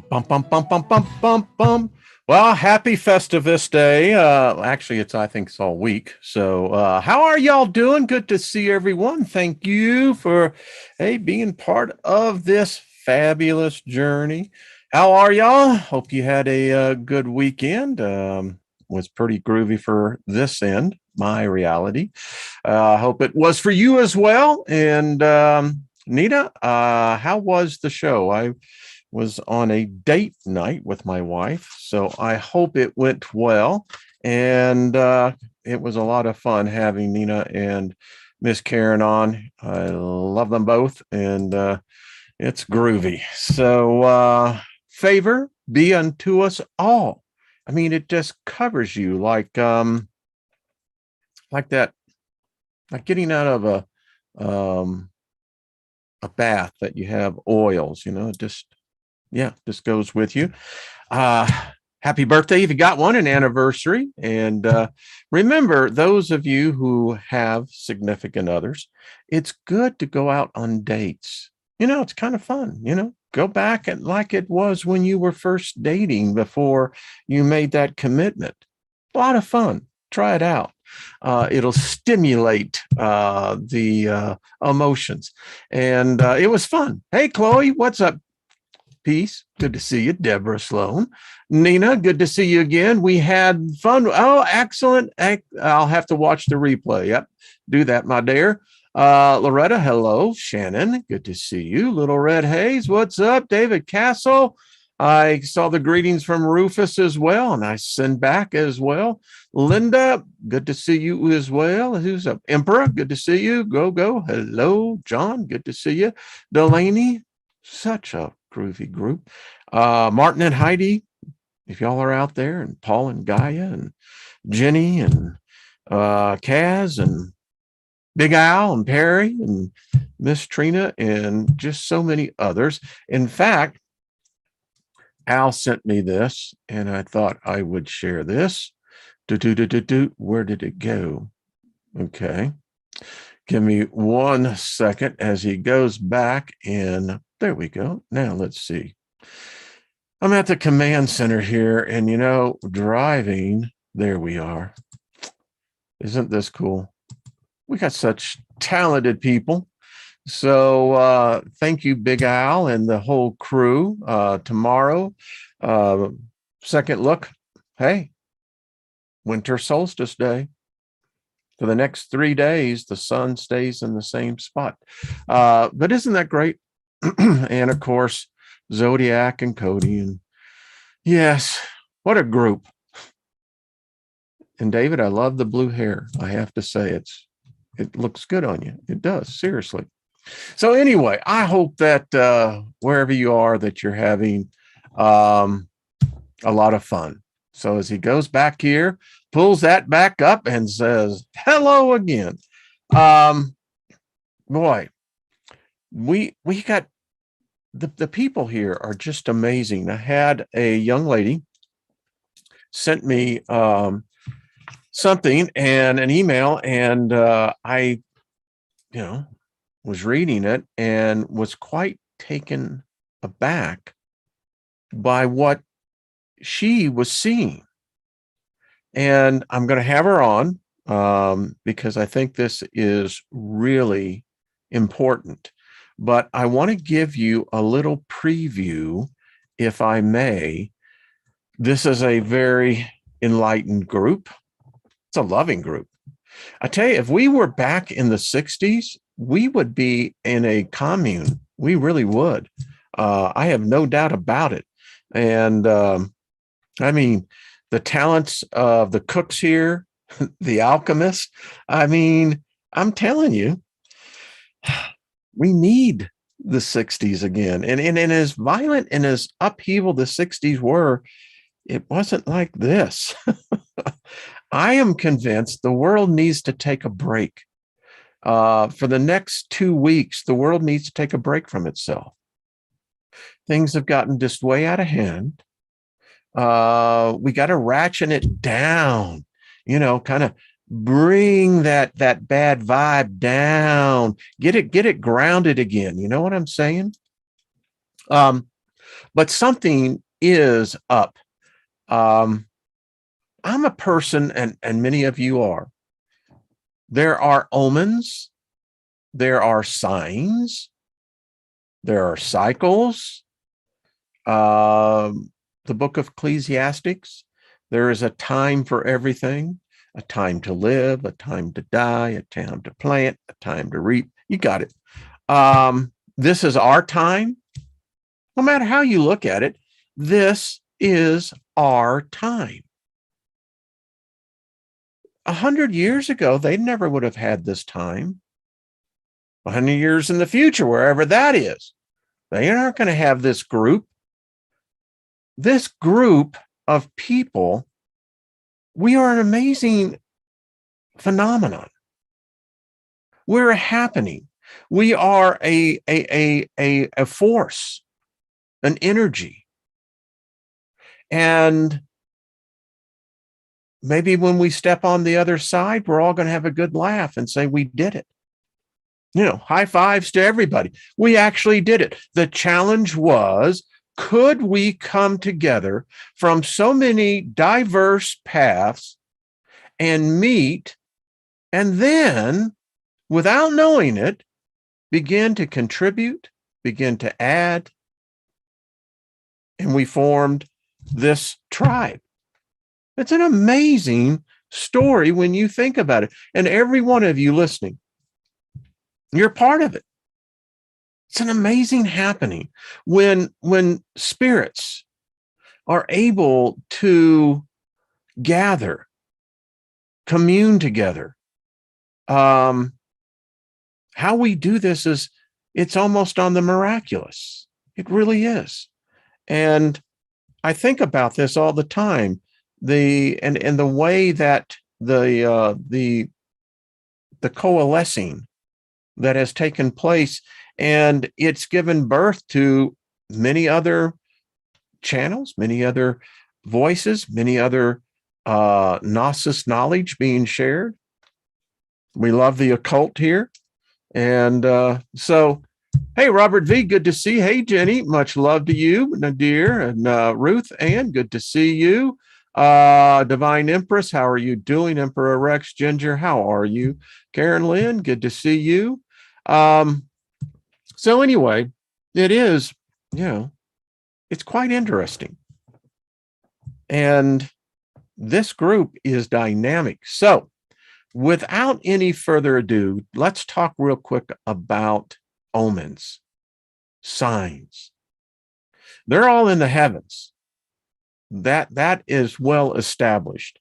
Bum, bum, bum, bum, bum, bum, bum. Well, happy Festivus Day. Actually, I think it's all week. So, how are y'all doing? Good to see everyone. Thank you for, hey, being part of this fabulous journey. How are y'all? Hope you had a good weekend. Was pretty groovy for this end, my reality. I hope it was for you as well. And Nita, how was the show? I was on a date night with my wife, so I hope it went well. And it was a lot of fun having Nina and Miss Karen on. I love them both, and it's groovy. So favor be unto us all. I mean, it just covers you like that, like getting out of a bath that you have oils, just yeah, this goes with you. Uh, Happy birthday if you got one, an anniversary. And remember, those of you who have significant others, it's good to go out on dates. It's kind of fun, go back and like it was when you were first dating before you made that commitment. A lot of fun. Try it out. It'll stimulate the emotions. And it was fun. Hey, Chloe, what's up? Peace. Good to see you, Deborah Sloan. Nina, good to see you again. We had fun. Oh, excellent. I'll have to watch the replay. Yep. Do that, my dear. Loretta, hello. Shannon, good to see you. Little Red Haze, what's up? David Castle. I saw the greetings from Rufus as well, and I send back as well. Linda, good to see you as well. Who's up? Emperor, good to see you. Go. Hello. John, good to see you. Delaney, such a groovy group. Martin and Heidi, if y'all are out there, and Paul and Gaia and Jenny and Kaz and Big Al and Perry and Miss Trina and just so many others. In fact, Al sent me this and I thought I would share this. Where did it go? Okay. Give me 1 second as he goes back, and there we go. Now let's see. I'm at the command center here, and driving, there we are. Isn't this cool? We got such talented people. So thank you, Big Al and the whole crew. Tomorrow, second look. Hey, winter solstice day. For the next 3 days, the sun stays in the same spot. But isn't that great? And of course, Zodiac and Cody. And yes, what a group. And David, I love the blue hair. I have to say, it looks good on you. It does, seriously. So anyway, I hope that wherever you are, that you're having a lot of fun. So as he goes back here, pulls that back up and says, hello again. Boy, we got the people here are just amazing. I had a young lady sent me something and an email, and I, was reading it and was quite taken aback by what she was seeing. And I'm going to have her on because I think this is really important. But I want to give you a little preview, if I may. This is a very enlightened group. It's a loving group. I tell you, if we were back in the 60s, we would be in a commune. We really would. I have no doubt about it. And I mean, the talents of the cooks here, the alchemists. I mean, I'm telling you, we need the 60s again. And as violent and as upheaval the 60s were, it wasn't like this. I am convinced the world needs to take a break. For the next 2 weeks, the world needs to take a break from itself. Things have gotten just way out of hand. We got to ratchet it down, kind of bring that bad vibe down, get it grounded again. You know what I'm saying? but something is up. I'm a person, and many of you are. There are omens, there are signs, there are cycles. The book of Ecclesiastics, there is a time for everything, a time to live, a time to die, a time to plant, a time to reap. You got it. This is our time. No matter how you look at it, this is our time. 100 years ago, they never would have had this time. 100 years in the future, wherever that is, they aren't going to have this group. This group of people, we are an amazing phenomenon. We're a happening. We are a force, an energy. And maybe when we step on the other side, we're all going to have a good laugh and say, we did it. You know, high fives to everybody. We actually did it. The challenge was, could we come together from so many diverse paths and meet, and then, without knowing it, begin to contribute, begin to add, and we formed this tribe. It's an amazing story when you think about it. And every one of you listening, you're part of it. It's an amazing happening when spirits are able to gather, commune together. How we do this is, it's almost on the miraculous. It really is. And I think about this all the time. The way that the coalescing that has taken place, and it's given birth to many other channels, many other voices, many other Gnosis knowledge being shared. We love the occult here. And so, hey, Robert V, good to see you. Hey, Jenny, much love to you. Nadir and Ruth Ann, good to see you. Divine Empress, how are you doing? Emperor Rex Ginger, how are you? Karen Lynn, good to see you. So anyway, it is, it's quite interesting. And this group is dynamic. So without any further ado, let's talk real quick about omens, signs. They're all in the heavens. That is well established.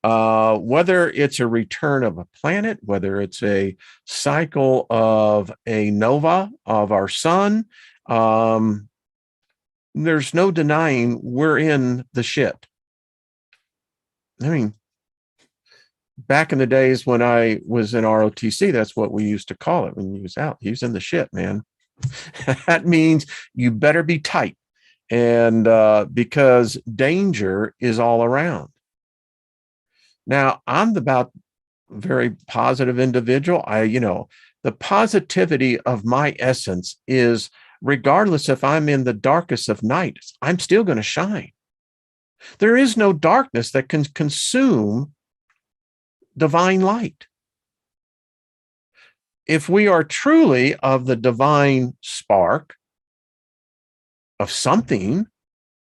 Whether it's a return of a planet, whether it's a cycle of a nova of our sun, there's no denying we're in the shit. I mean, back in the days when I was in ROTC, that's what we used to call it when you was out. He was in the shit, man. That means you better be tight. And because danger is all around. Now, I'm about very positive individual. The positivity of my essence is, regardless if I'm in the darkest of nights, I'm still going to shine. There is no darkness that can consume divine light. If we are truly of the divine spark of something,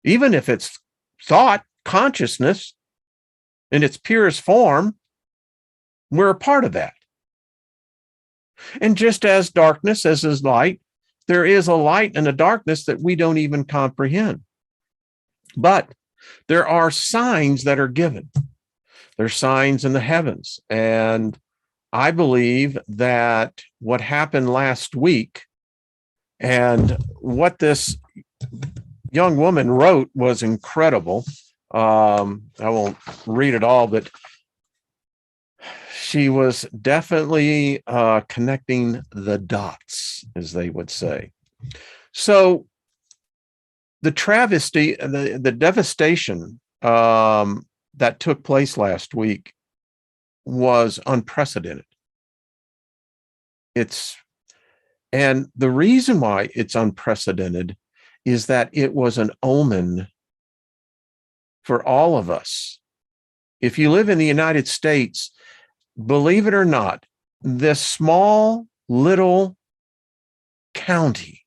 even if it's thought, consciousness, in its purest form, we're a part of that. And just as darkness, as is light, there is a light and a darkness that we don't even comprehend. But there are signs that are given. There's signs in the heavens. And I believe that what happened last week and what this young woman wrote was incredible. I won't read it all, but she was definitely connecting the dots, as they would say. So the travesty, the devastation that took place last week was unprecedented. And the reason why it's unprecedented is that it was an omen for all of us. If you live in the United States, believe it or not, this small little county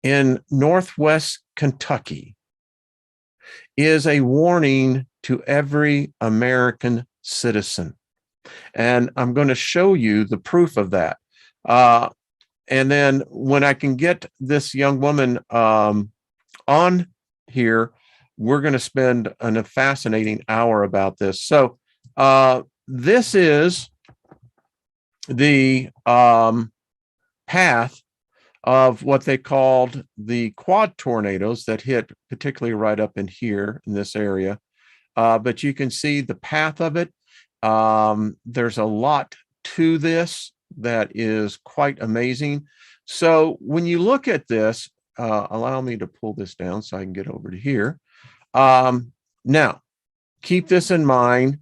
in Northwest Kentucky is a warning to every American citizen. And I'm going to show you the proof of that. And then when I can get this young woman on here, we're going to spend a fascinating hour about this. So this is the path of what they called the quad tornadoes that hit particularly right up in here in this area. But you can see the path of it. There's a lot to this that is quite amazing. So when you look at this, allow me to pull this down so I can get over to here. Now, keep this in mind.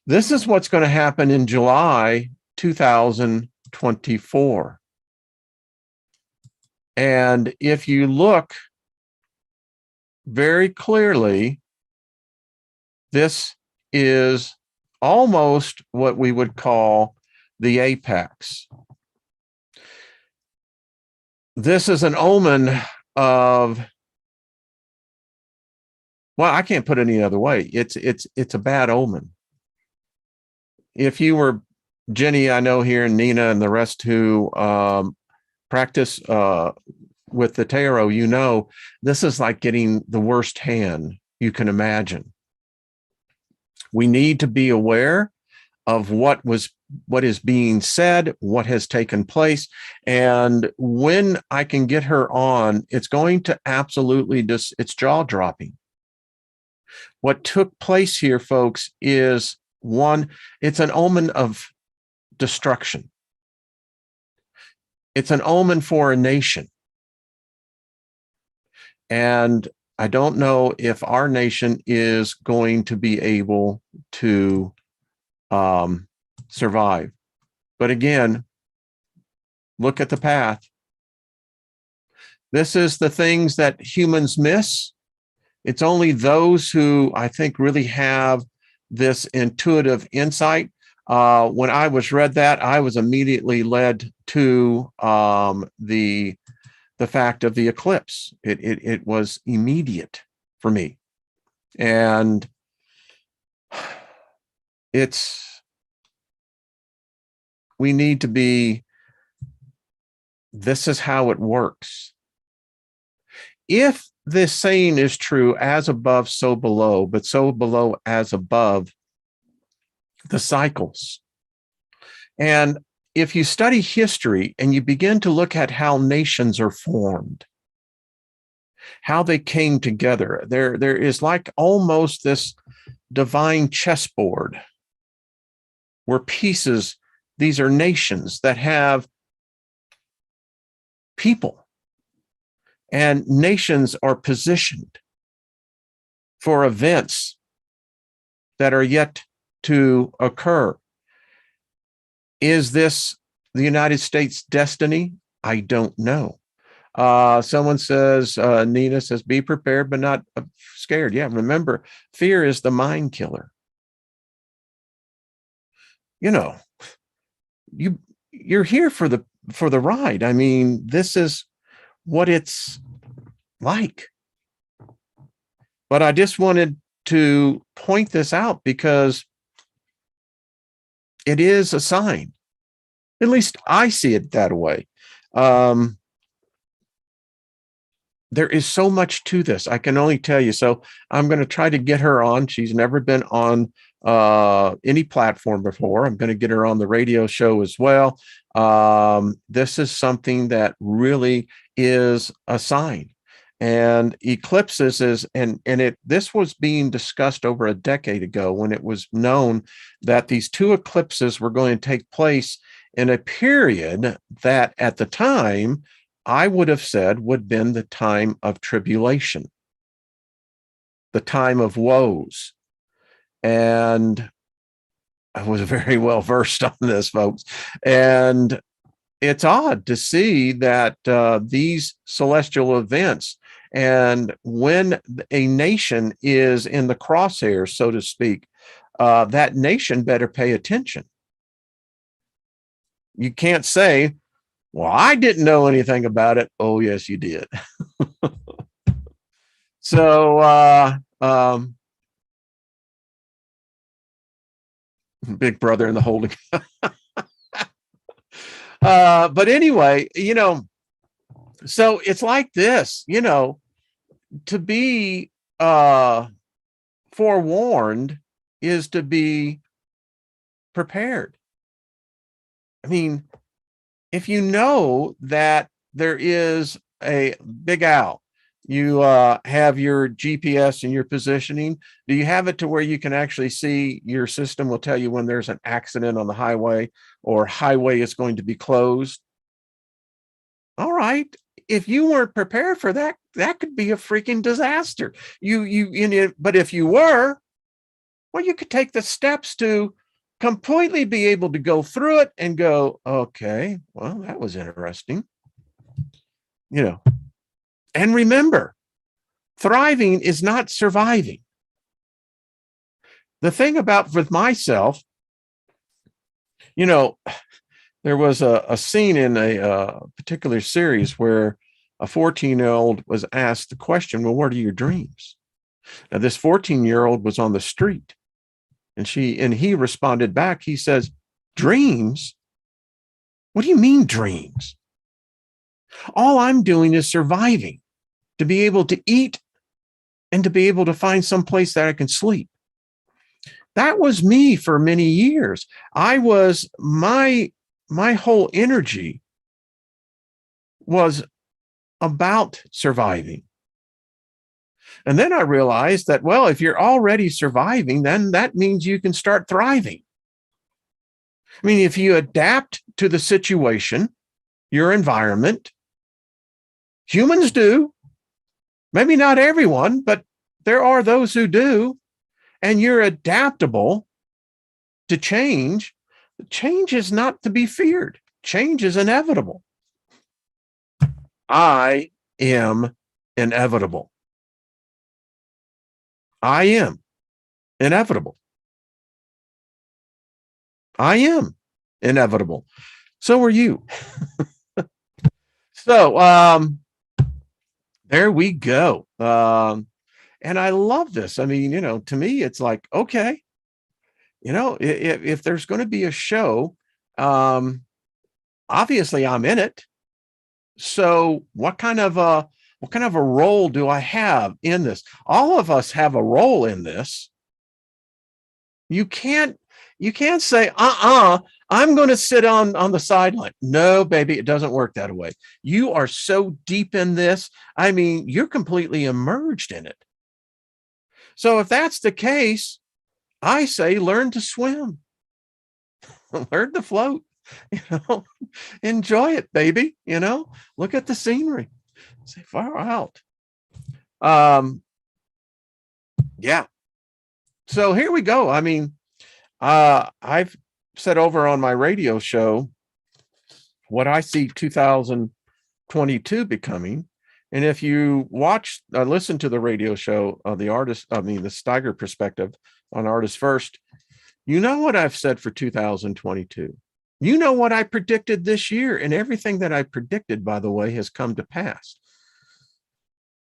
This is what's going to happen in July 2024. And if you look very clearly, this is almost what we would call the apex. This is an omen of, well, I can't put it any other way. It's a bad omen. If you were Jenny, I know here, and Nina and the rest who practice with the tarot, you know, this is like getting the worst hand you can imagine. We need to be aware of what is being said, what has taken place. And when I can get her on, it's going to absolutely just, it's jaw dropping. What took place here, folks, is one, it's an omen of destruction. It's an omen for a nation. And I don't know if our nation is going to be able to survive. But again, look at the path. This is the things that humans miss. It's only those who I think really have this intuitive insight. When I was read that, I was immediately led to the fact of the eclipse. It was immediate for me. And we need to be, this is how it works. If this saying is true, as above, so below, but so below as above, the cycles. And if you study history and you begin to look at how nations are formed, how they came together, there is like almost this divine chessboard where pieces, these are nations that have people, and nations are positioned for events that are yet to occur. Is this the United States' destiny? I don't know. Someone says, Nina says, be prepared, but not scared. Yeah, remember, fear is the mind killer. You know, you're here for the ride. I mean, this is what it's like. But I just wanted to point this out because it is a sign. At least I see it that way. There is so much to this. I can only tell you. So I'm going to try to get her on. She's never been on any platform before. I'm going to get her on the radio show as well. This is something that really is a sign. And eclipses is, this was being discussed over a decade ago when it was known that these two eclipses were going to take place in a period that at the time I would have said would have been the time of tribulation, the time of woes. And I was very well versed on this, folks. And it's odd to see that these celestial events, and when a nation is in the crosshairs, so to speak, that nation better pay attention. You can't say, well, I didn't know anything about it. Oh, yes, you did. So, big brother in the holding. But anyway, so it's like this, to be forewarned is to be prepared. I mean, if you know that there is a big owl, you have your GPS and your positioning. Do you have it to where you can actually see, your system will tell you when there's an accident on the highway or highway is going to be closed? All right. If you weren't prepared for that, that could be a freaking disaster. But if you were, well, you could take the steps to completely be able to go through it and go, okay, well, that was interesting. And remember, thriving is not surviving. The thing about with myself, there was a scene in a particular series where a 14-year-old was asked the question, well, what are your dreams? Now, this 14-year-old was on the street, and he responded back. He says, dreams? What do you mean dreams? All I'm doing is surviving, to be able to eat and to be able to find some place that I can sleep. That was me for many years. My whole energy was about surviving. And then I realized that, well, if you're already surviving, then that means you can start thriving. I mean, if you adapt to the situation, your environment, humans do. Maybe not everyone, but there are those who do. And you're adaptable to change. Change is not to be feared. Change is inevitable. I am inevitable. I am inevitable. I am inevitable. So are you. So there we go. And I love this. I mean, to me, it's like, okay, if there's going to be a show, obviously I'm in it. So what kind of a role do I have in this? All of us have a role in this. You can't say, I'm going to sit on the sideline. No, baby, it doesn't work that way. You are so deep in this. I mean, you're completely immersed in it. So if that's the case, I say, learn to swim, learn to float, enjoy it, baby. Look at the scenery, say far out. Yeah. So here we go. I mean, I've said over on my radio show what I see 2022 becoming. And if you listen to the radio show of the Steiger Perspective on Artist First, you know what I've said for 2022. You know what I predicted this year, and everything that I predicted, by the way, has come to pass.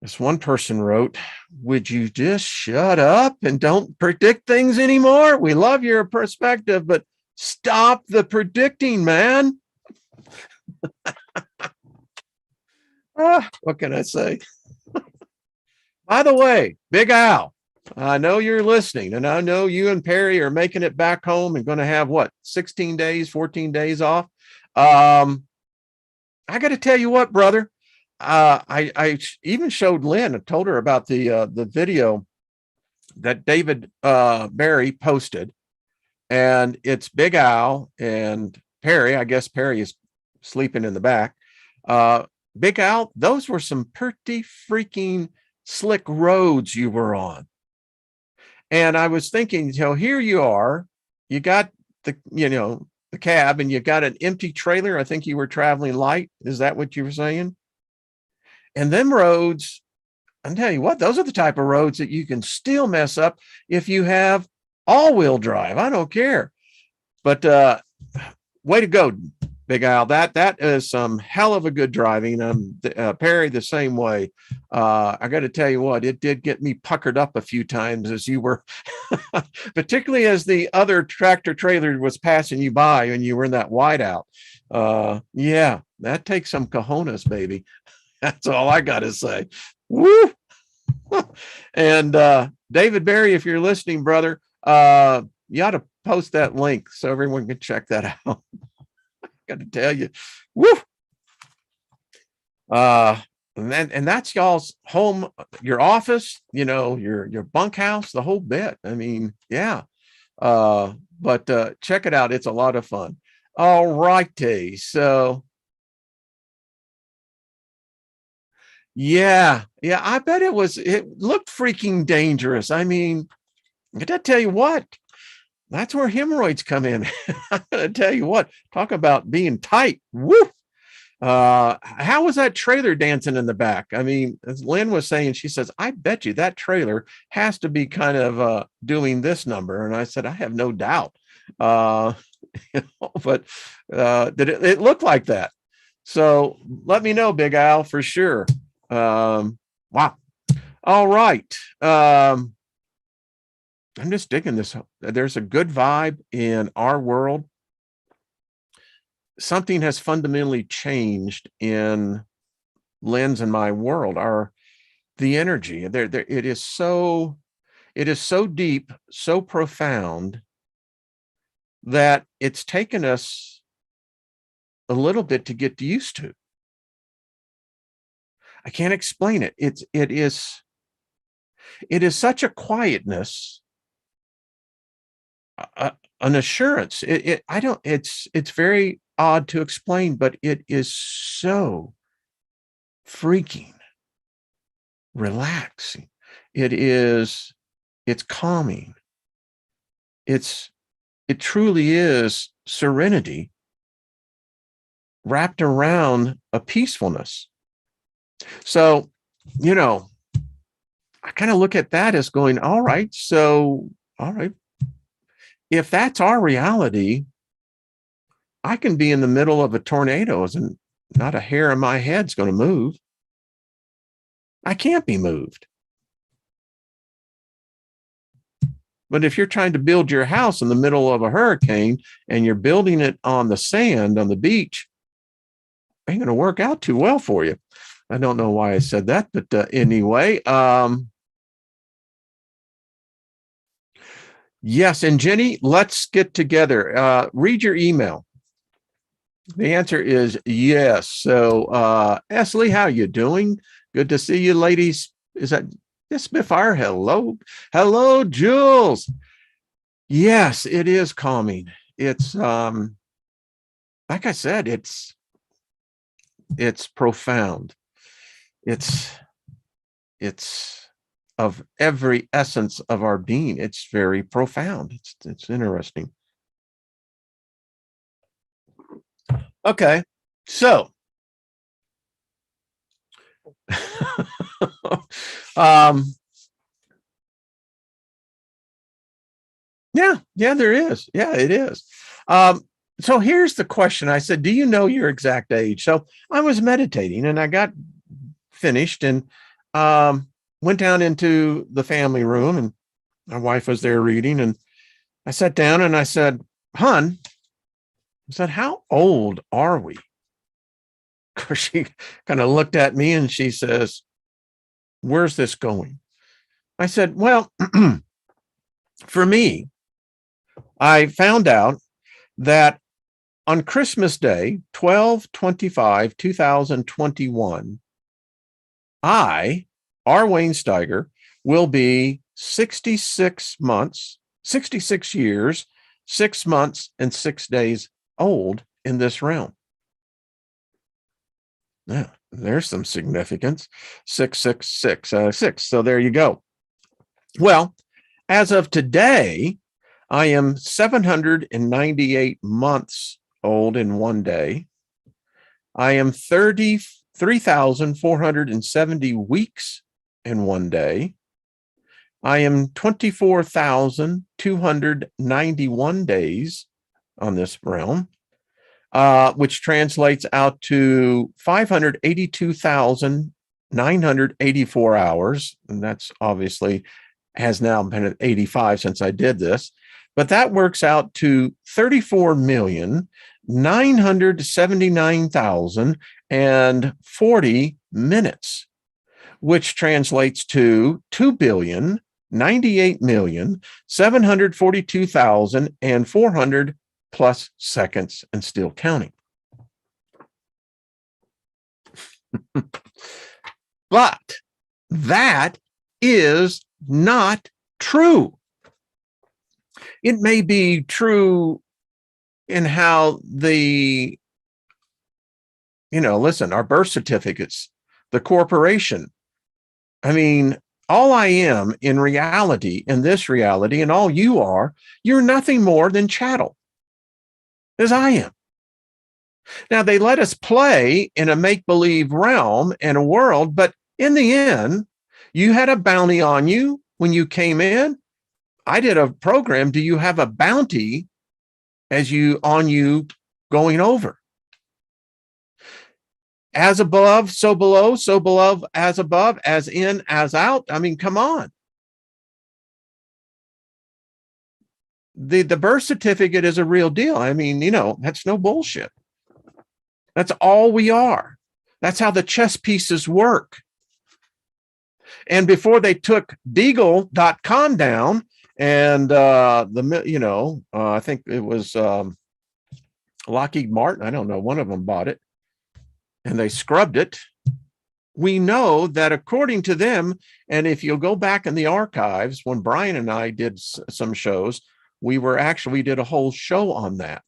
This one person wrote, would you just shut up and don't predict things anymore? We love your perspective, but stop the predicting, man. What can I say? By the way, Big Al, I know you're listening, and I know you and Perry are making it back home and going to have 16 days, 14 days off. I got to tell you what, brother. I even showed Lynn. I told her about the video that David Barry posted, and it's Big Al and Perry. I guess Perry is sleeping in the back. Big Al, those were some pretty freaking slick roads you were on. And I was thinking, here you are, you got the, the cab and you got an empty trailer. I think you were traveling light. Is that what you were saying? And them roads, I'm telling you what, those are the type of roads that you can still mess up if you have all-wheel drive. I don't care. But way to go, Big Al. That is some hell of a good driving. Perry, the same way. I got to tell you what, it did get me puckered up a few times as you were, particularly as the other tractor trailer was passing you by and you were in that whiteout. Yeah, that takes some cojones, baby. That's all I got to say. Woo! And David Barry, if you're listening, brother, you ought to post that link so everyone can check that out. I got to tell you, woo! And that's y'all's home, your office, you know, your bunkhouse, the whole bit. I mean, yeah. But check it out. It's a lot of fun. All righty. So yeah, I bet it looked freaking dangerous. I mean, I gotta tell you what, that's where hemorrhoids come in. I'm gonna tell you what, talk about being tight. Woo! How was that trailer dancing in the back? I mean, as Lynn was saying, she says, I bet you that trailer has to be kind of doing this number. And I said, I have no doubt. But did it look like that? So let me know, Big Al, for sure. Wow. All right. I'm just digging this. There's a good vibe in our world. Something has fundamentally changed in Lynn's and my world. The energy there, it is so deep, so profound that it's taken us a little bit to get used to. I can't explain it. It is such a quietness, an assurance. It's very odd to explain, but it is so freaking relaxing. It's calming. It truly is serenity wrapped around a peacefulness. So, you know, I kind of look at that as going, all right, if that's our reality, I can be in the middle of a tornado and not a hair in my head's going to move. I can't be moved. But if you're trying to build your house in the middle of a hurricane and you're building it on the sand on the beach, it ain't going to work out too well for you. I don't know why I said that, but anyway, yes. And Jenny, let's get together. Read your email. The answer is yes. So, Esley, how you doing? Good to see you, ladies. Is that Spitfire? Hello, Jules. Yes, it is calming. It's like I said, it's profound. It's of every essence of our being. It's very profound. It's interesting. Okay, so yeah, there is. Yeah, it is. So here's the question. I said, do you know your exact age? So I was meditating and I got finished and went down into the family room and my wife was there reading. And I sat down and I said, Hun, I said, how old are we? She kind of looked at me and she says, where's this going? I said, well, for me, I found out that on Christmas Day, 12/25/2021, I, R. Wayne Steiger, will be 66 months, 66 years, 6 months, and 6 days old in this realm. Yeah, there's some significance. 666 6. So there you go. Well, as of today, I am 798 months old in one day. I am 33,470 weeks in one day. I am 24,291 days on this realm, which translates out to 582,984 hours. And that's obviously has now been at 85 since I did this. But that works out to 34,979,040 minutes, which translates to 2,098,742,400 plus seconds and still counting. But that is not true. It may be true in how listen, our birth certificates, the corporation. I mean, all I am in reality, in this reality, and all you are, you're nothing more than chattel, as I am. Now, they let us play in a make-believe realm and a world, but in the end, you had a bounty on you when you came in. I did a program. Do you have a bounty on you going over? As above, so below, so below, as above, as in, as out. I mean, come on. The birth certificate is a real deal. I mean, that's no bullshit. That's all we are. That's how the chess pieces work. And before they took Deagle.com down, and I think it was Lockheed Martin, I don't know, one of them bought it, and they scrubbed it. We know that according to them, and if you'll go back in the archives, when Brian and I did some shows, we did a whole show on that.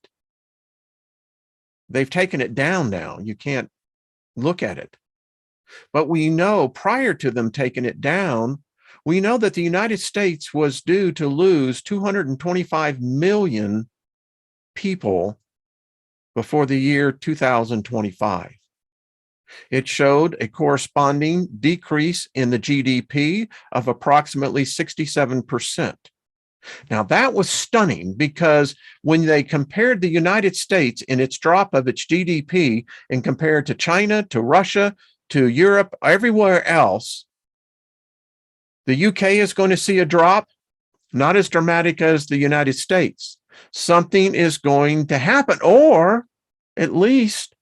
They've taken it down now. You can't look at it. But we know prior to them taking it down, we know that the United States was due to lose 225 million people before the year 2025. It showed a corresponding decrease in the GDP of approximately 67%. Now, that was stunning, because when they compared the United States in its drop of its GDP and compared to China, to Russia, to Europe, everywhere else, the UK is going to see a drop, not as dramatic as the United States. Something is going to happen, or at least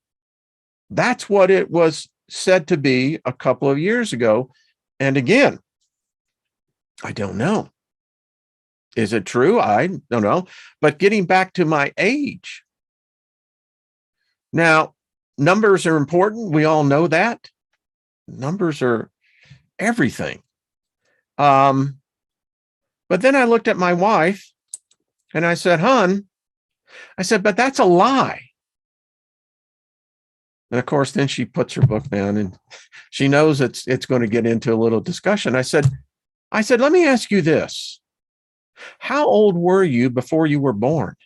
that's what it was said to be a couple of years ago. And again, I don't know. Is it true? I don't know. But getting back to my age. Now, numbers are important. We all know that. Numbers are everything. But then I looked at my wife and I said, "Hun," I said, "but that's a lie." And of course, then she puts her book down and she knows it's going to get into a little discussion. I said, "Let me ask you this. How old were you before you were born?"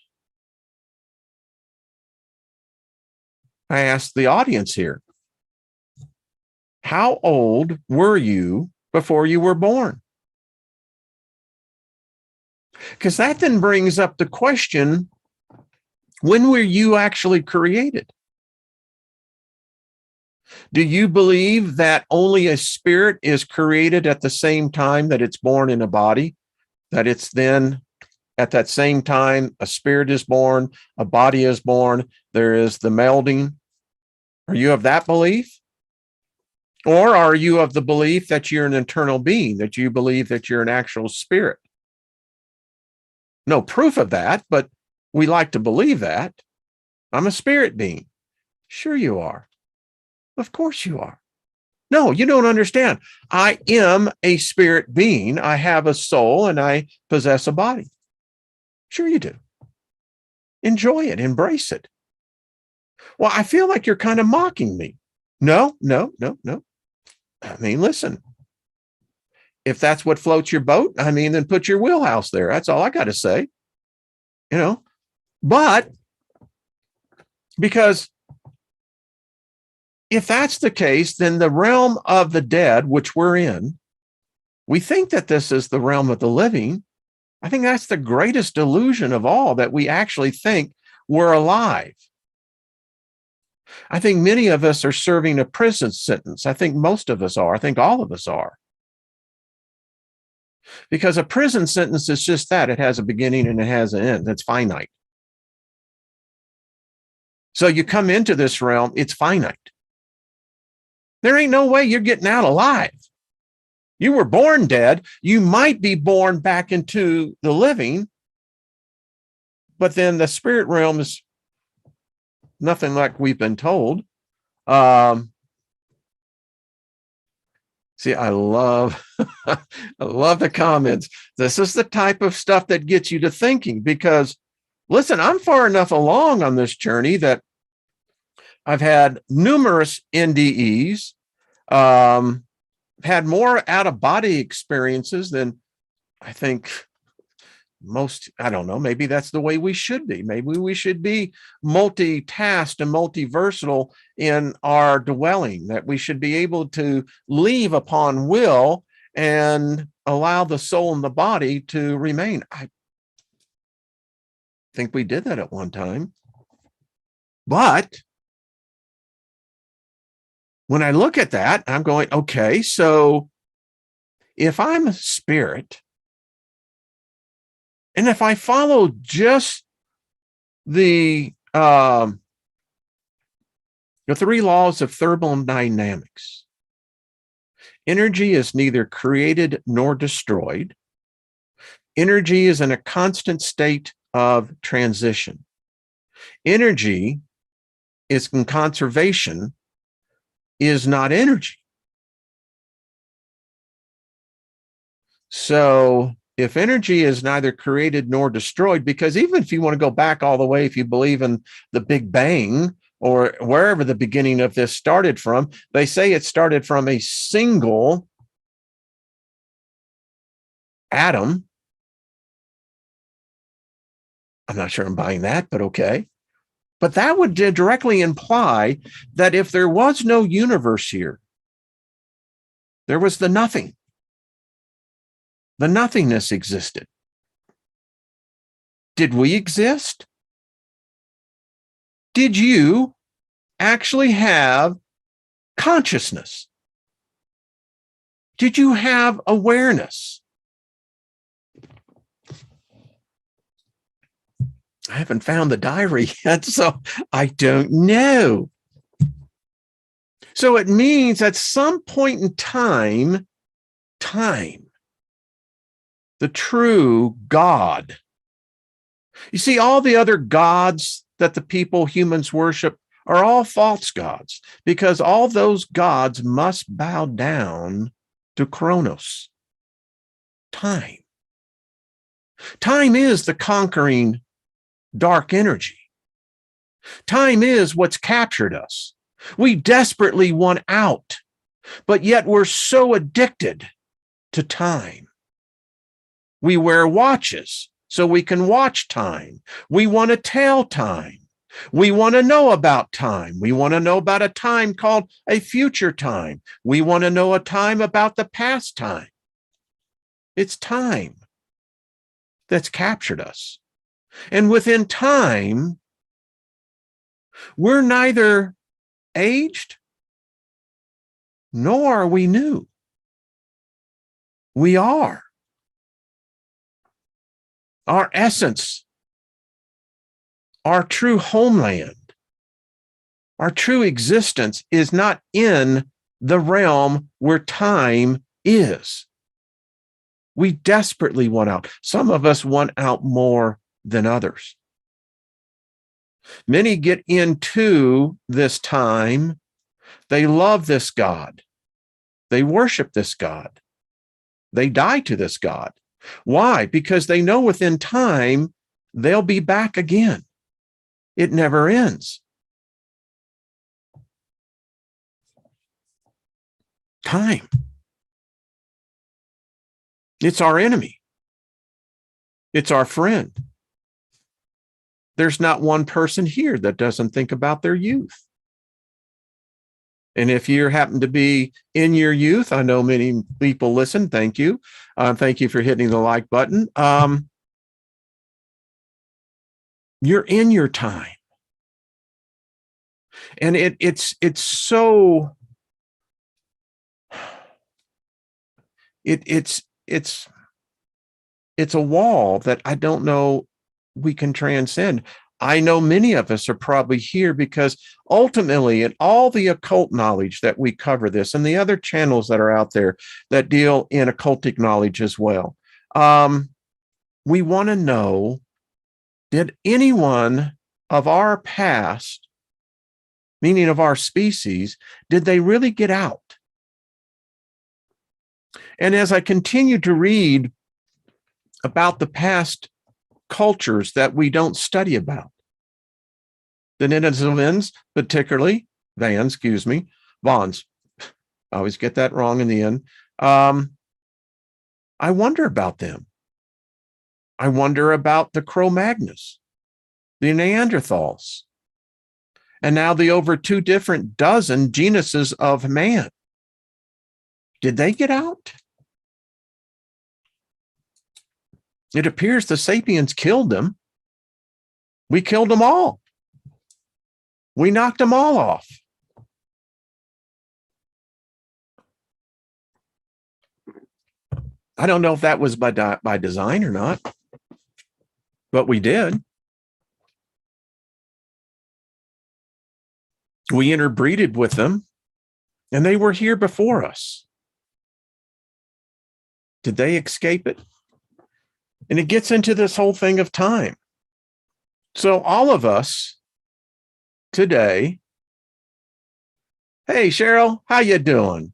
I asked the audience here. How old were you before you were born? Because that then brings up the question, when were you actually created? Do you believe that only a spirit is created at the same time that it's born in a body? That it's then at that same time a spirit is born, a body is born, there is the melding? Are you of that belief? Or are you of the belief that you're an eternal being, that you believe that you're an actual spirit? No proof of that, but we like to believe that. I'm a spirit being. Sure you are. Of course you are. No, you don't understand. I am a spirit being. I have a soul and I possess a body. Sure you do. Enjoy it. Embrace it. Well, I feel like you're kind of mocking me. No. I mean, listen. If that's what floats your boat, I mean, then put your wheelhouse there. That's all I got to say. you know, but because if that's the case, then the realm of the dead, which we're in, we think that this is the realm of the living. I think that's the greatest delusion of all, that we actually think we're alive. I think many of us are serving a prison sentence. I think most of us are. I think all of us are. Because a prison sentence is just that. It has a beginning and it has an end. It's finite. So you come into this realm, it's finite. There ain't no way you're getting out alive. You were born dead. You might be born back into the living, but then the spirit realm is nothing like we've been told. See, I love, I love the comments. This is the type of stuff that gets you to thinking, because listen, I'm far enough along on this journey that I've had numerous NDEs, had more out-of-body experiences than I think most. I don't know, maybe that's the way we should be. Maybe we should be multitasked and multiversatile in our dwelling, that we should be able to leave upon will and allow the soul and the body to remain. I think we did that at one time. But when I look at that, I'm going, okay, so if I'm a spirit, and if I follow just the 3 laws of thermodynamics, energy is neither created nor destroyed. Energy is in a constant state of transition. Energy is in conservation, is not energy. So if energy is neither created nor destroyed, because even if you want to go back all the way, if you believe in the Big Bang or wherever the beginning of this started from, they say it started from a single atom. I'm not sure I'm buying that, but okay. But that would directly imply that if there was no universe here, there was the nothing. The nothingness existed. Did we exist? Did you actually have consciousness? Did you have awareness? I haven't found the diary yet, so I don't know. So it means at some point in time, the true God. You see, all the other gods that the humans worship are all false gods, because all those gods must bow down to Chronos, time. Time is the conquering dark energy. Time is what's captured us. We desperately want out, but yet we're so addicted to time. We wear watches so we can watch time. We want to tell time. We want to know about time. We want to know about a time called a future time. We want to know a time about the past time. It's time that's captured us. And within time, we're neither aged nor are we new. We are. Our essence, our true homeland, our true existence is not in the realm where time is. We desperately want out. Some of us want out more than others. Many get into this time. They love this God. They worship this God. They die to this God. Why? Because they know within time they'll be back again. It never ends. Time. It's our enemy. It's our friend. There's not one person here that doesn't think about their youth. And if you happen to be in your youth, I know many people listen. Thank you. Thank you for hitting the like button. You're in your time. And it's so, it's a wall that I don't know we can transcend. I know many of us are probably here because ultimately, in all the occult knowledge that we cover this and the other channels that are out there that deal in occultic knowledge as well, we want to know, did anyone of our past, meaning of our species, did they really get out? And as I continue to read about the past cultures that we don't study about, the Denizens, particularly Vans, Vons. I always get that wrong in the end. I wonder about them. I wonder about the Cro-Magnons, the Neanderthals, and now the over 2 different dozen genuses of man. Did they get out? It appears the sapiens killed them. We killed them all. We knocked them all off. I don't know if that was by design or not, but we did. We interbreeded with them, and they were here before us. Did they escape it? And it gets into this whole thing of time. So all of us today, hey, Cheryl, how you doing?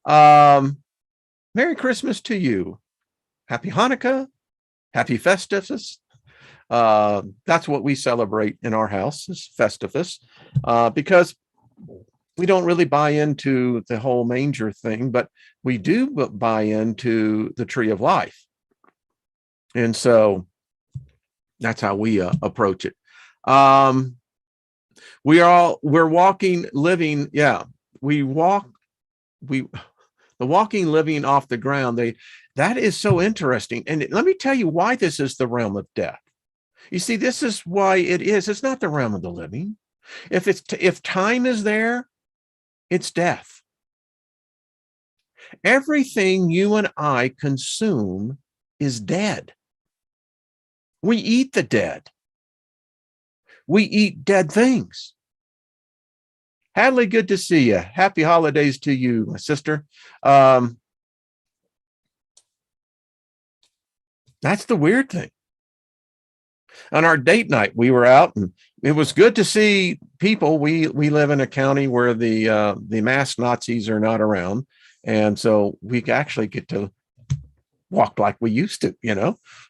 Merry Christmas to you. Happy Hanukkah. Happy Festivus. That's what we celebrate in our house, is Festivus, because we don't really buy into the whole manger thing, but we do buy into the tree of life. And so that's how we approach it. We're walking, living. Yeah, the walking, living off the ground. That is so interesting. And let me tell you why this is the realm of death. You see, this is why it is. It's not the realm of the living. If time is there, it's death. Everything you and I consume is dead. We eat the dead. We eat dead things. Hadley, good to see you. Happy holidays to you, my sister. That's the weird thing. On our date night, we were out, and it was good to see people. We live in a county where the mass Nazis are not around, and so we actually get to walk like we used to,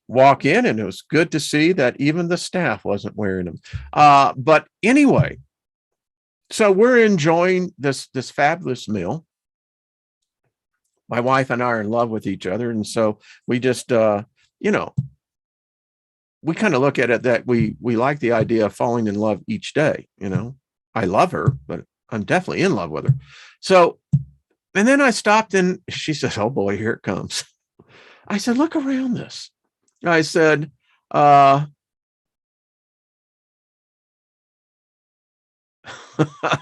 walk in, and it was good to see that even the staff wasn't wearing them. But anyway, so we're enjoying this fabulous meal. My wife and I are in love with each other, and so we just, we kind of look at it that we like the idea of falling in love each day. I love her, but I'm definitely in love with her. So, and then I stopped, and she said, "Oh boy, here it comes." I said, "Look around this." I said, well,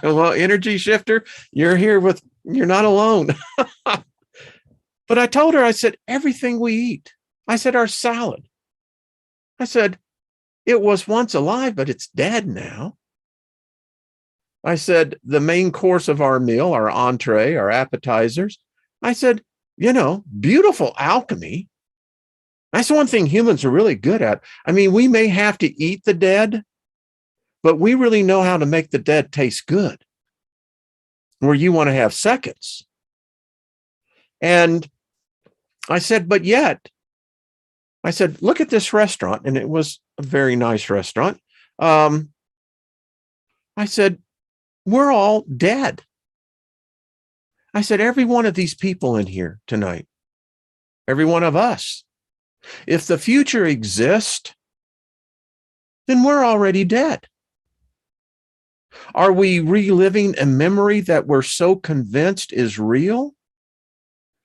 energy shifter, you're not alone. But I told her, I said, everything we eat, I said, our salad, I said, it was once alive, but it's dead now. I said, the main course of our meal, our entree, our appetizers, I said, beautiful alchemy. That's one thing humans are really good at. I mean, we may have to eat the dead, but we really know how to make the dead taste good, where you want to have seconds. And I said, but yet, I said, look at this restaurant. And it was a very nice restaurant. I said, we're all dead. I said, every one of these people in here tonight, every one of us, if the future exists, then we're already dead. Are we reliving a memory that we're so convinced is real?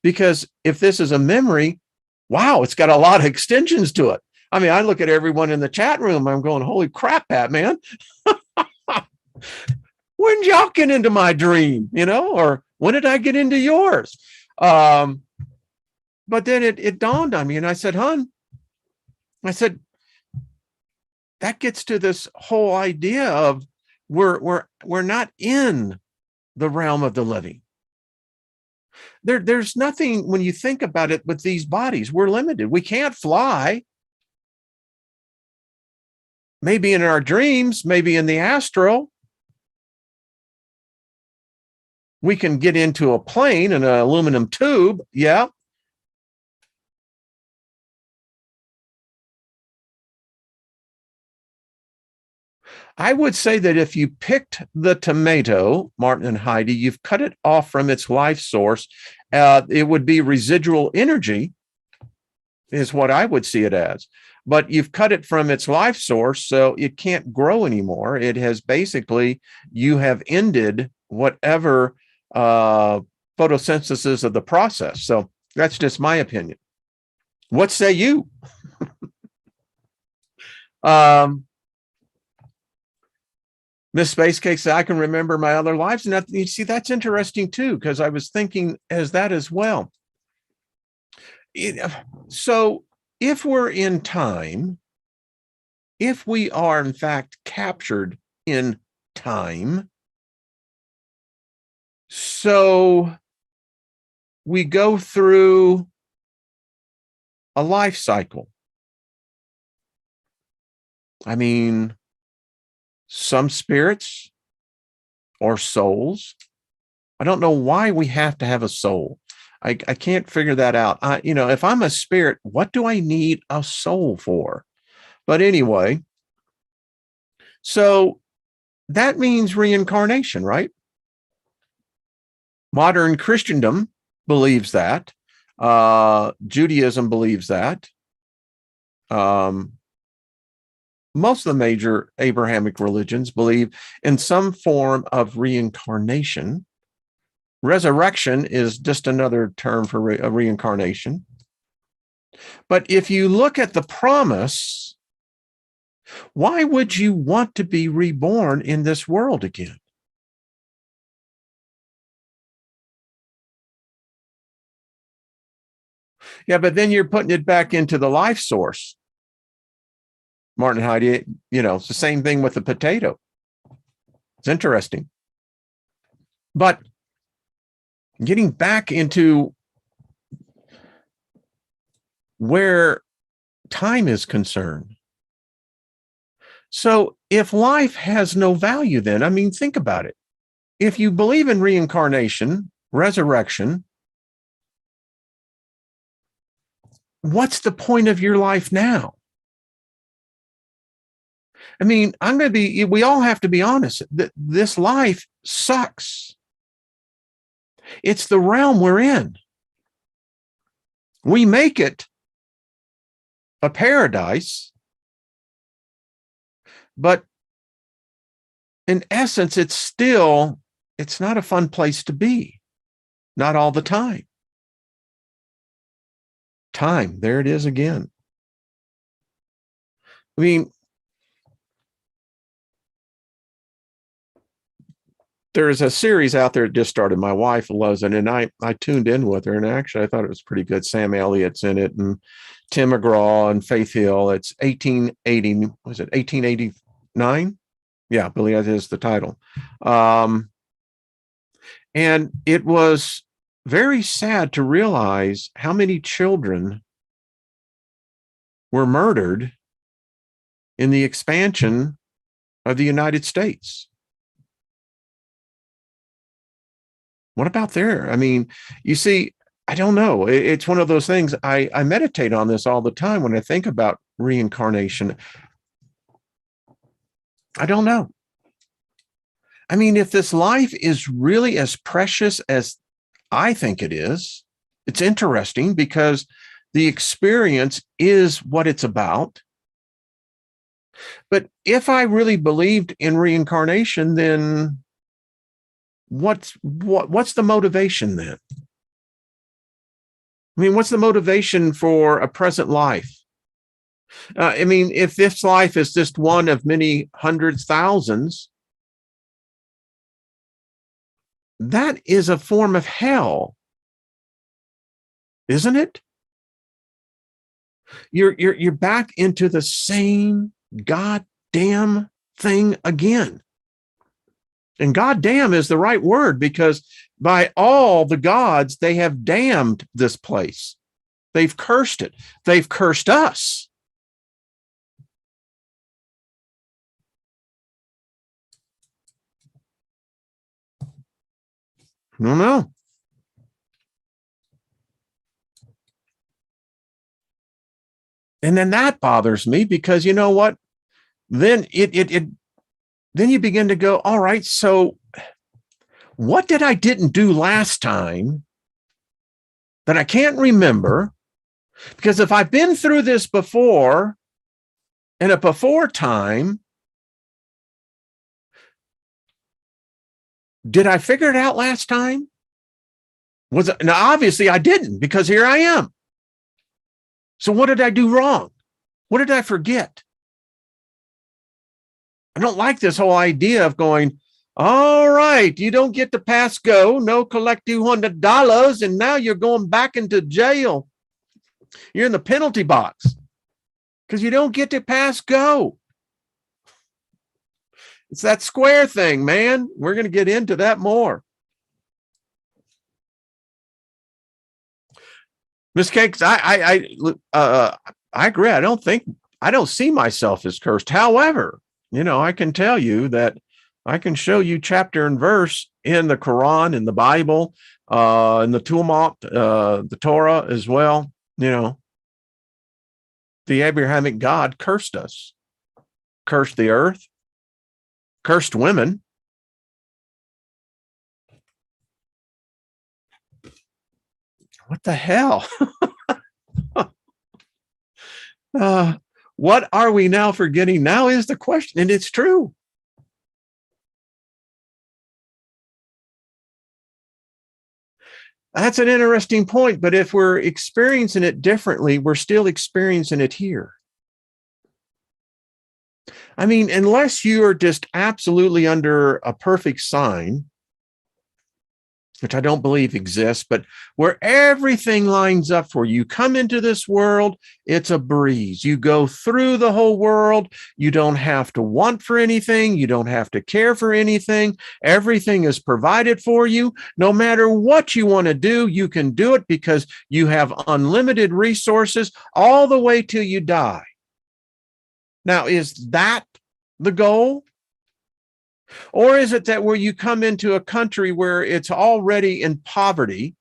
Because if this is a memory, wow, it's got a lot of extensions to it. I mean, I look at everyone in the chat room, I'm going, holy crap, Batman. When did y'all get into my dream, or when did I get into yours? But then it dawned on me, and I said, that gets to this whole idea of we're not in the realm of the living. There's nothing, when you think about it, with these bodies, we're limited. We can't fly. Maybe in our dreams, maybe in the astral. We can get into a plane in an aluminum tube. Yeah. I would say that if you picked the tomato, Martin and Heidi, you've cut it off from its life source. It would be residual energy, is what I would see it as. But you've cut it from its life source, so it can't grow anymore. It has basically, you have ended whatever photosynthesis of the process. So that's just my opinion. What say you? Miss Space Cake said, I can remember my other lives. And you see, that's interesting too, because I was thinking as that as well. So if we're in time, if we are in fact captured in time, so we go through a life cycle. I mean, some spirits or souls, I don't know why we have to have a soul. I can't figure that out. If I'm a spirit, what do I need a soul for? But anyway, so that means reincarnation, right? Modern Christendom believes that. Judaism believes that. Most of the major Abrahamic religions believe in some form of reincarnation. Resurrection is just another term for reincarnation. But if you look at the promise, why would you want to be reborn in this world again? Yeah, but then you're putting it back into the life source. Martin Heidi, it's the same thing with the potato. It's interesting. But getting back into where time is concerned. So if life has no value, then, I mean, think about it. If you believe in reincarnation, resurrection, what's the point of your life now? I mean, we all have to be honest. This life sucks. It's the realm we're in. We make it a paradise, but in essence, it's not a fun place to be. Not all the time. Time, there it is again. I mean, there's a series out there that just started. My wife loves it, and I tuned in with her, and actually I thought it was pretty good. Sam Elliott's in it, and Tim McGraw and Faith Hill. It's 1880. Was it 1889? Yeah, I believe that is the title. And it was very sad to realize how many children were murdered in the expansion of the United States. What about there? I mean, you see, I don't know. It's one of those things. I meditate on this all the time when I think about reincarnation. I don't know. I mean, if this life is really as precious as I think it is, it's interesting because the experience is what it's about. But if I really believed in reincarnation, then what's the motivation then? I mean, what's the motivation for a present life? I mean, if this life is just one of many hundreds, thousands, that is a form of hell, isn't it? You're back into the same goddamn thing again. And goddamn is the right word, because by all the gods, they have damned this place. They've cursed it. They've cursed us. No, no. And then that bothers me, because you know what? Then then you begin to go, all right, so what did I didn't do last time that I can't remember? Because if I've been through this before, in a before time, did I figure it out last time? Was it? Now, obviously I didn't, because here I am. So what did I do wrong? What did I forget? I don't like this whole idea of going, all right, you don't get to pass go, no, collect $200, and now you're going back into jail. You're in the penalty box because you don't get to pass go. It's that square thing, man. We're going to get into that more. Miss Cakes, I agree. I don't see myself as cursed. However, I can tell you that I can show you chapter and verse in the Quran, in the Bible, in the Talmud, the Torah as well. The Abrahamic God cursed us, cursed the earth, cursed women. What the hell? What are we now forgetting? Now is the question, and it's true. That's an interesting point, but if we're experiencing it differently, we're still experiencing it here. I mean, unless you are just absolutely under a perfect sign, which I don't believe exists, but where everything lines up for you. You come into this world, it's a breeze. You go through the whole world. You don't have to want for anything. You don't have to care for anything. Everything is provided for you. No matter what you want to do, you can do it because you have unlimited resources all the way till you die. Now, is that the goal? Or is it that where you come into a country where it's already in poverty,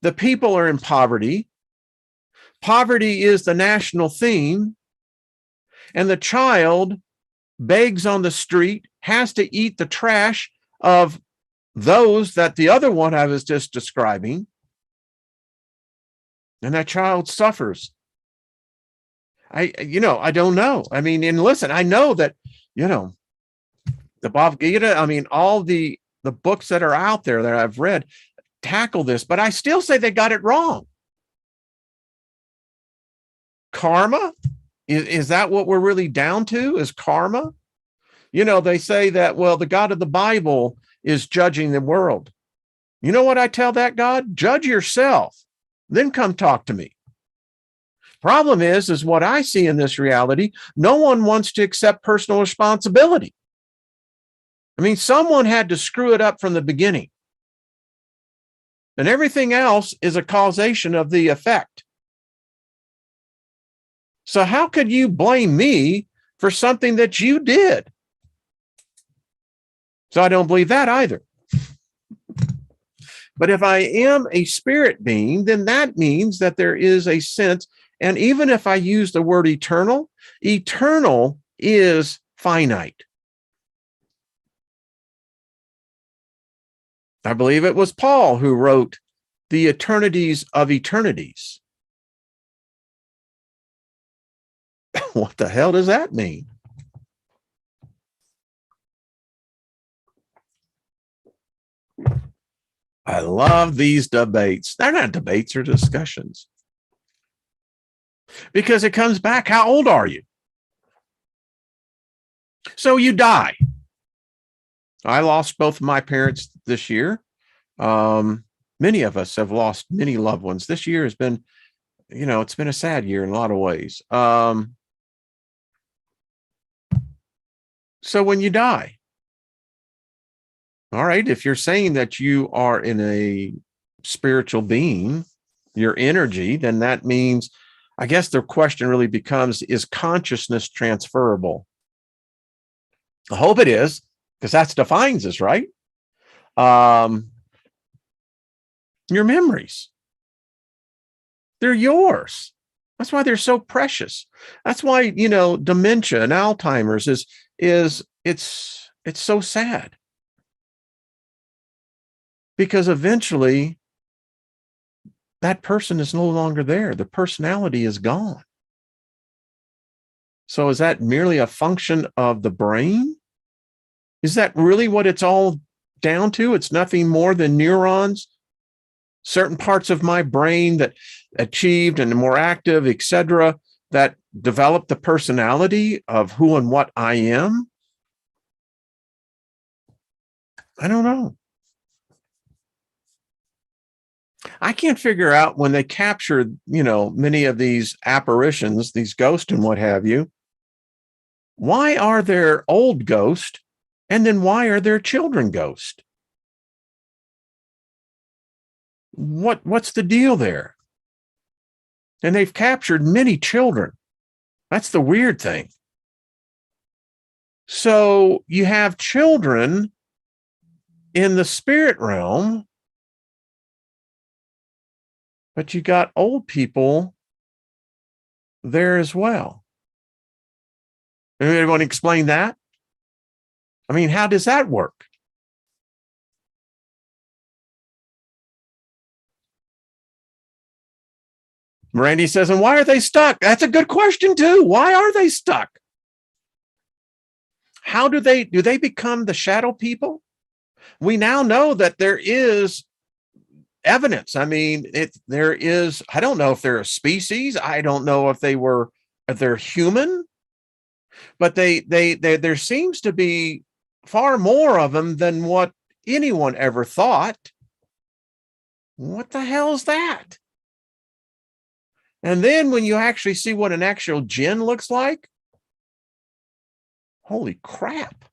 the people are in poverty, poverty is the national theme, and the child begs on the street, has to eat the trash of those that the other one I was just describing, and that child suffers. I don't know. I mean, and listen, I know that, the Bhagavad Gita, I mean, all the books that are out there that I've read tackle this, but I still say they got it wrong. Karma? Is that what we're really down to, is karma? They say that, well, the God of the Bible is judging the world. You know what I tell that God? Judge yourself, then come talk to me. Problem is what I see in this reality, no one wants to accept personal responsibility. I mean, someone had to screw it up from the beginning. And everything else is a causation of the effect. So how could you blame me for something that you did? So I don't believe that either. But if I am a spirit being, then that means that there is a sense, and even if I use the word eternal, eternal is finite. I believe it was Paul who wrote the eternities of eternities. What the hell does that mean? I love these debates. They're not debates, they're discussions. Because it comes back, how old are you? So you die. I lost both of my parents this year. Many of us have lost many loved ones. This year has been, it's been a sad year in a lot of ways. So when you die, all right, if you're saying that you are in a spiritual being, your energy, then that means, I guess the question really becomes, is consciousness transferable? I hope it is, because that defines us, right? Your memories, they're yours. That's why they're so precious. That's why, dementia and Alzheimer's it's so sad. Because eventually that person is no longer there. The personality is gone. So is that merely a function of the brain? Is that really what it's all down to? It's nothing more than neurons, certain parts of my brain that achieved and more active, etc., that developed the personality of who and what I am? I don't know. I can't figure out when they captured, many of these apparitions, these ghosts and what have you, why are there old ghosts and then why are there children ghosts? What's the deal there? And they've captured many children. That's the weird thing. So you have children in the spirit realm, but you got old people there as well. Anybody want to explain that? I mean, how does that work? Randy says, and why are they stuck? That's a good question too. Why are they stuck? How do they become the shadow people? We now know that there is evidence. I mean, there is, I don't know if they're a species. I don't know if they're human, but there seems to be far more of them than what anyone ever thought. What the hell is that? And then when you actually see what an actual jinn looks like, holy crap.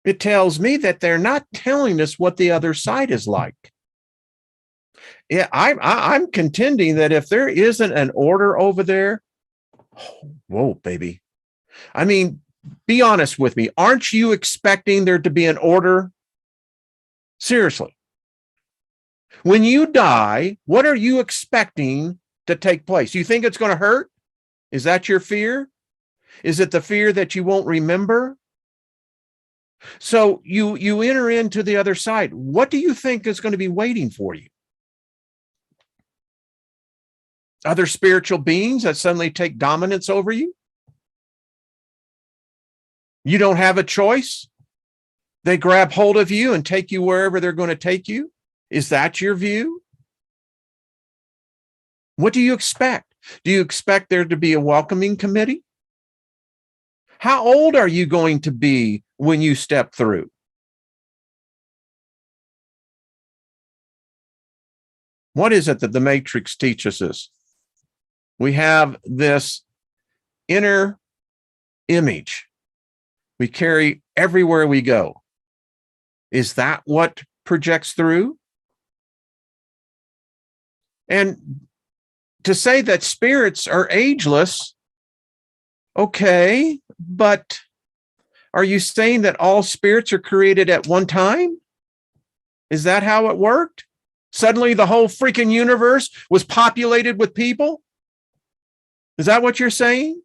It tells me that they're not telling us what the other side is like. Yeah, I'm contending that if there isn't an order over there, whoa, baby. I mean, be honest with me. Aren't you expecting there to be an order? Seriously. When you die, what are you expecting to take place? You think it's going to hurt? Is that your fear? Is it the fear that you won't remember? So you enter into the other side. What do you think is going to be waiting for you? Other spiritual beings that suddenly take dominance over you? You don't have a choice. They grab hold of you and take you wherever they're going to take you. Is that your view? What do you expect? Do you expect there to be a welcoming committee? How old are you going to be when you step through? What is it that the Matrix teaches us? We have this inner image we carry everywhere we go. Is that what projects through? And to say that spirits are ageless, okay, but are you saying that all spirits are created at one time? Is that how it worked? Suddenly the whole freaking universe was populated with people? Is that what you're saying?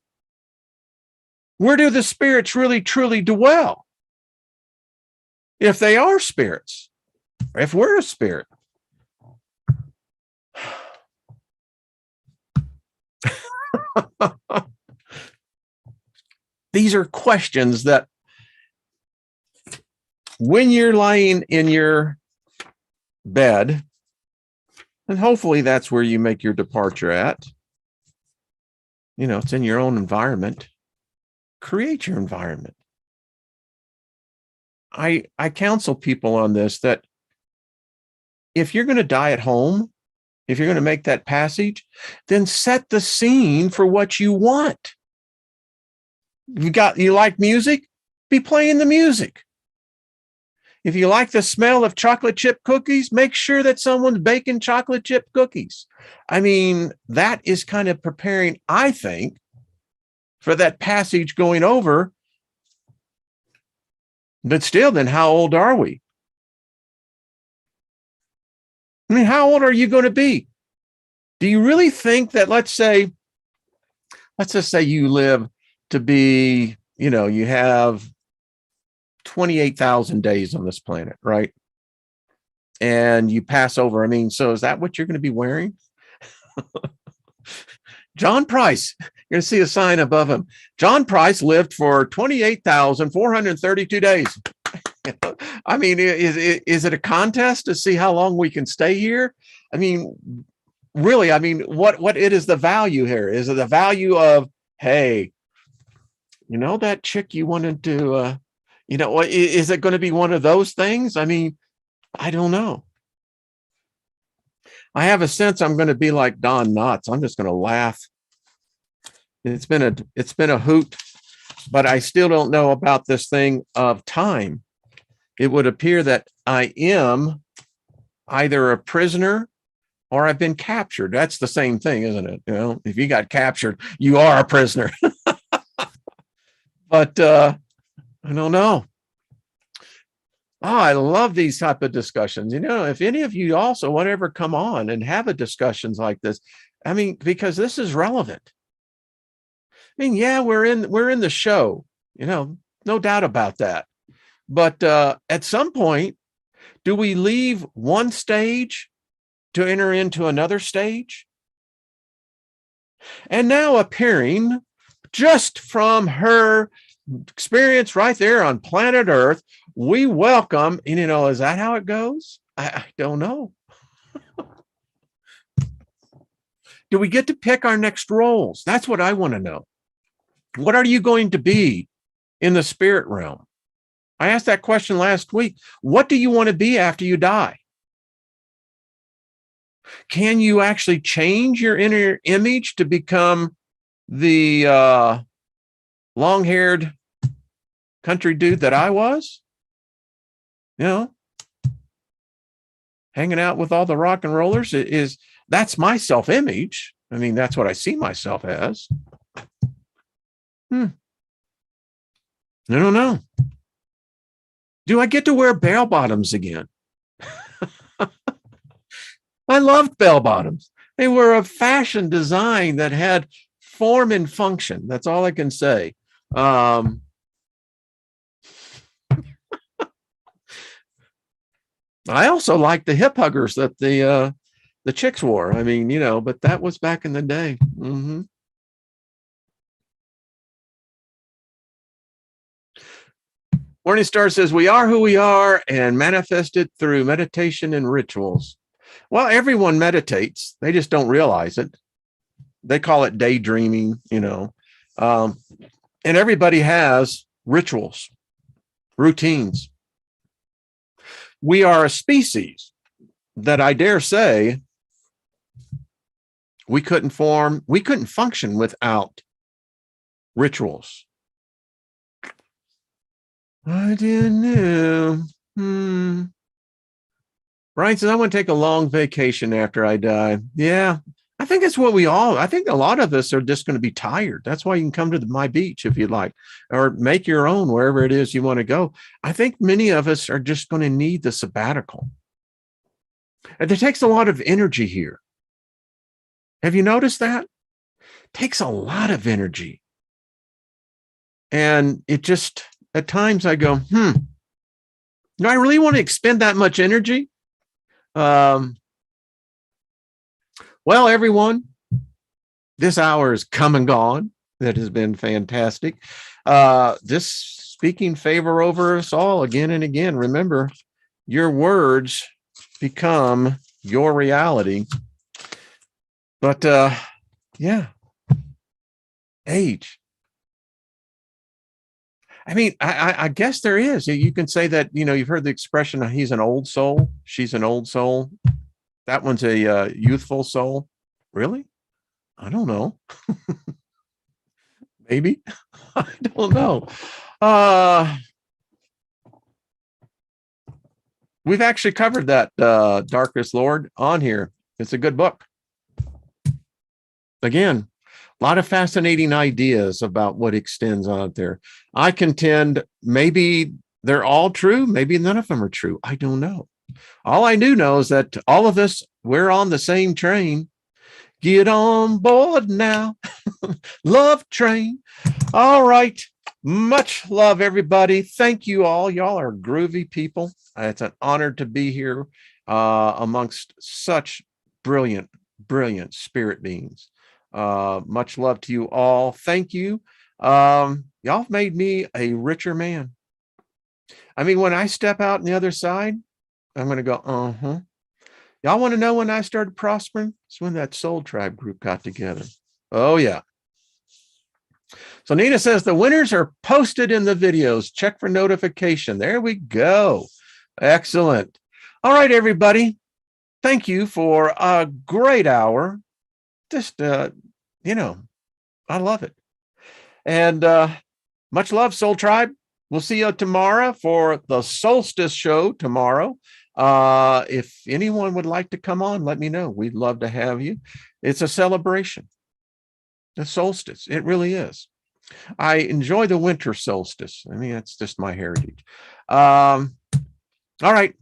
Where do the spirits really truly dwell? If they are spirits, if we're a spirit. These are questions that when you're lying in your bed, and hopefully that's where you make your departure at, it's in your own environment. Create your environment. I counsel people on this, that if you're going to die at home, if you're going to make that passage, then set the scene for what you want. You like music, be playing the music. If you like the smell of chocolate chip cookies, make sure that someone's baking chocolate chip cookies. I mean, that is kind of preparing, I think, for that passage going over. But still, then how old are we? I mean, how old are you going to be? Do you really think that, let's just say you live to be, you have 28,000 days on this planet, right? And you pass over. I mean, so is that what you're going to be wearing? John Price, you're going to see a sign above him. John Price lived for 28,432 days. I mean, is it a contest to see how long we can stay here? I mean, really, what it is the value here? Is it the value of, hey, that chick you wanted to, is it going to be one of those things? I mean, I don't know. I have a sense I'm going to be like Don Knotts. I'm just going to laugh. It's been a hoot, but I still don't know about this thing of time. It would appear that I am either a prisoner or I've been captured. That's the same thing, isn't it? If you got captured, you are a prisoner. But I don't know. Oh, I love these type of discussions. If any of you also want to ever come on and have a discussions like this, I mean, because this is relevant. I mean, yeah, we're in the show, no doubt about that. But at some point, do we leave one stage to enter into another stage? And now appearing just from her experience right there on planet Earth, we welcome, is that how it goes? I don't know. Do we get to pick our next roles? That's what I want to know. What are you going to be in the spirit realm? I asked that question last week. What do you want to be after you die? Can you actually change your inner image to become the long-haired country dude that I was? Hanging out with all the rock and rollers that's my self-image. I mean, that's what I see myself as. I don't know. Do I get to wear bell bottoms again? I loved bell bottoms. They were a fashion design that had form and function. That's all I can say. I also like the hip huggers that the chicks wore. I mean, but that was back in the day. Mm-hmm. Morning Star says, we are who we are and manifest it through meditation and rituals. Well, everyone meditates. They just don't realize it. They call it daydreaming, and everybody has rituals, routines. We are a species that I dare say we couldn't function without rituals. I didn't know. Brian says, I want to take a long vacation after I die. Yeah, I think that's what I think a lot of us are just going to be tired. That's why you can come to my beach if you'd like, or make your own wherever it is you want to go. I think many of us are just going to need the sabbatical. And it takes a lot of energy here. Have you noticed that? It takes a lot of energy. And it just, at times I go, do I really want to expend that much energy? Well, everyone, this hour is come and gone. That has been fantastic. This speaking favor over us all again and again. Remember, your words become your reality. But yeah, age. I mean, I guess there is. You can say that, you know, you've heard the expression, he's an old soul, she's an old soul. That one's a youthful soul. Really? I don't know. Maybe. I don't know. We've actually covered that Darkest Lord on here. It's a good book. Again, a lot of fascinating ideas about what extends out there. I contend maybe they're all true. Maybe none of them are true. I don't know. All I do know is that all of us, we're on the same train. Get on board now. Love train. All right. Much love, everybody. Thank you all. Y'all are groovy people. It's an honor to be here amongst such brilliant, brilliant spirit beings. Much love to you all. Thank you. Y'all made me a richer man. I mean, when I step out on the other side, I'm going to go, Y'all want to know when I started prospering? It's when that Soul Tribe group got together. Oh, yeah. So Nina says the winners are posted in the videos. Check for notification. There we go. Excellent. All right, everybody. Thank you for a great hour. Just, you know, I love it. And much love, Soul Tribe. We'll see you tomorrow for the Solstice show tomorrow. If anyone would like to come on, let me know. We'd love to have you. It's a celebration. The solstice. It really is. I enjoy the winter solstice. I mean, that's just my heritage. All right.